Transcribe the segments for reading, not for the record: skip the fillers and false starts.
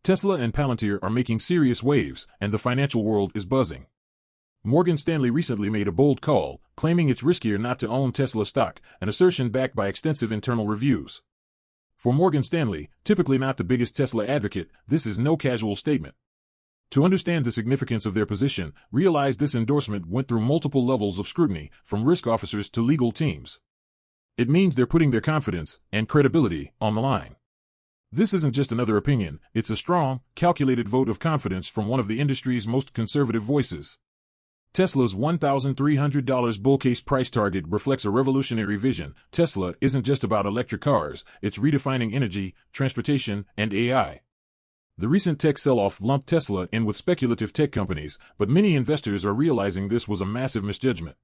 Tesla and Palantir are making serious waves, and the financial world is buzzing. Morgan Stanley recently made a bold call, claiming it's riskier not to own Tesla stock, an assertion backed by extensive internal reviews. For Morgan Stanley, typically not the biggest Tesla advocate, this is no casual statement. To understand the significance of their position, realize this endorsement went through multiple levels of scrutiny, from risk officers to legal teams. It means they're putting their confidence and credibility on the line. This isn't just another opinion, it's a strong, calculated vote of confidence from one of the industry's most conservative voices. Tesla's $1,300 bull case price target reflects a revolutionary vision. Tesla isn't just about electric cars, it's redefining energy, transportation, and AI. The recent tech sell-off lumped Tesla in with speculative tech companies, but many investors are realizing this was a massive misjudgment.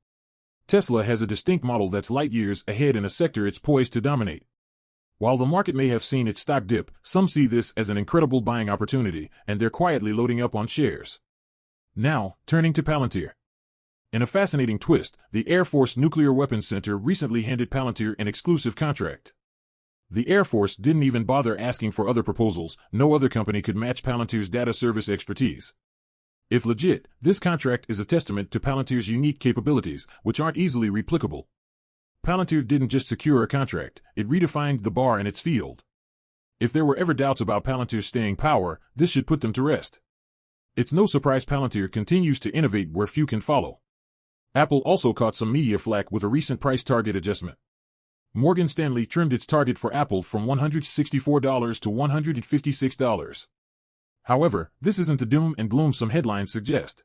Tesla has a distinct model that's light years ahead in a sector it's poised to dominate. While the market may have seen its stock dip, some see this as an incredible buying opportunity, and they're quietly loading up on shares. Now, turning to Palantir. In a fascinating twist, the Air Force Nuclear Weapons Center recently handed Palantir an exclusive contract. The Air Force didn't even bother asking for other proposals. No other company could match Palantir's data service expertise. If legit, this contract is a testament to Palantir's unique capabilities, which aren't easily replicable. Palantir didn't just secure a contract, it redefined the bar in its field. If there were ever doubts about Palantir's staying power, this should put them to rest. It's no surprise Palantir continues to innovate where few can follow. Apple also caught some media flack with a recent price target adjustment. Morgan Stanley trimmed its target for Apple from $164 to $156. However, this isn't the doom and gloom some headlines suggest.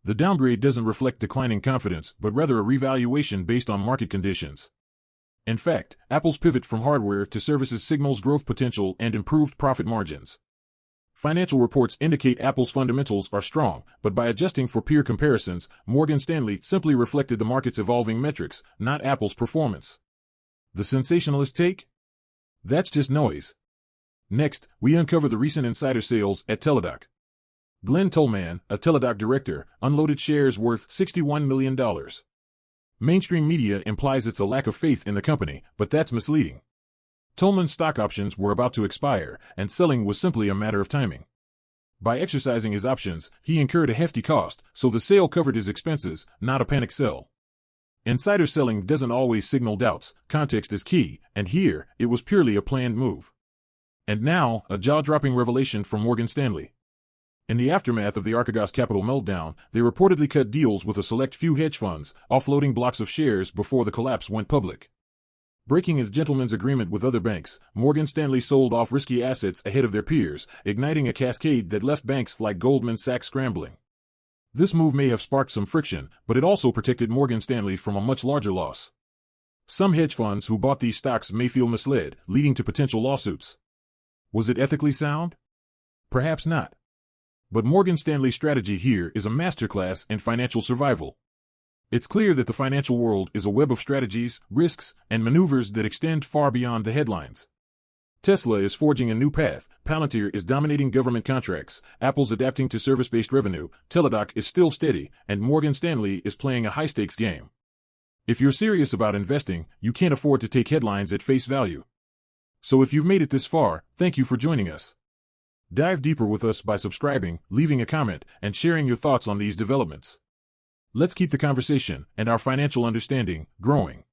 The downgrade doesn't reflect declining confidence, but rather a revaluation based on market conditions. In fact, Apple's pivot from hardware to services signals growth potential and improved profit margins. Financial reports indicate Apple's fundamentals are strong, but by adjusting for peer comparisons, Morgan Stanley simply reflected the market's evolving metrics, not Apple's performance. The sensationalist take? That's just noise. Next, we uncover the recent insider sales at Teladoc. Glenn Tullman, a Teladoc director, unloaded shares worth $61 million. Mainstream media implies it's a lack of faith in the company, but that's misleading. Tullman's stock options were about to expire, and selling was simply a matter of timing. By exercising his options, he incurred a hefty cost, so the sale covered his expenses, not a panic sell. Insider selling doesn't always signal doubts, context is key, and here, it was purely a planned move. And now, a jaw-dropping revelation from Morgan Stanley. In the aftermath of the Archegos Capital meltdown, they reportedly cut deals with a select few hedge funds, offloading blocks of shares before the collapse went public. Breaking a gentleman's agreement with other banks, Morgan Stanley sold off risky assets ahead of their peers, igniting a cascade that left banks like Goldman Sachs scrambling. This move may have sparked some friction, but it also protected Morgan Stanley from a much larger loss. Some hedge funds who bought these stocks may feel misled, leading to potential lawsuits. Was it ethically sound? Perhaps not. But Morgan Stanley's strategy here is a masterclass in financial survival. It's clear that the financial world is a web of strategies, risks, and maneuvers that extend far beyond the headlines. Tesla is forging a new path, Palantir is dominating government contracts, Apple's adapting to service-based revenue, Teladoc is still steady, and Morgan Stanley is playing a high-stakes game. If you're serious about investing, you can't afford to take headlines at face value. So if you've made it this far, thank you for joining us. Dive deeper with us by subscribing, leaving a comment, and sharing your thoughts on these developments. Let's keep the conversation and our financial understanding growing.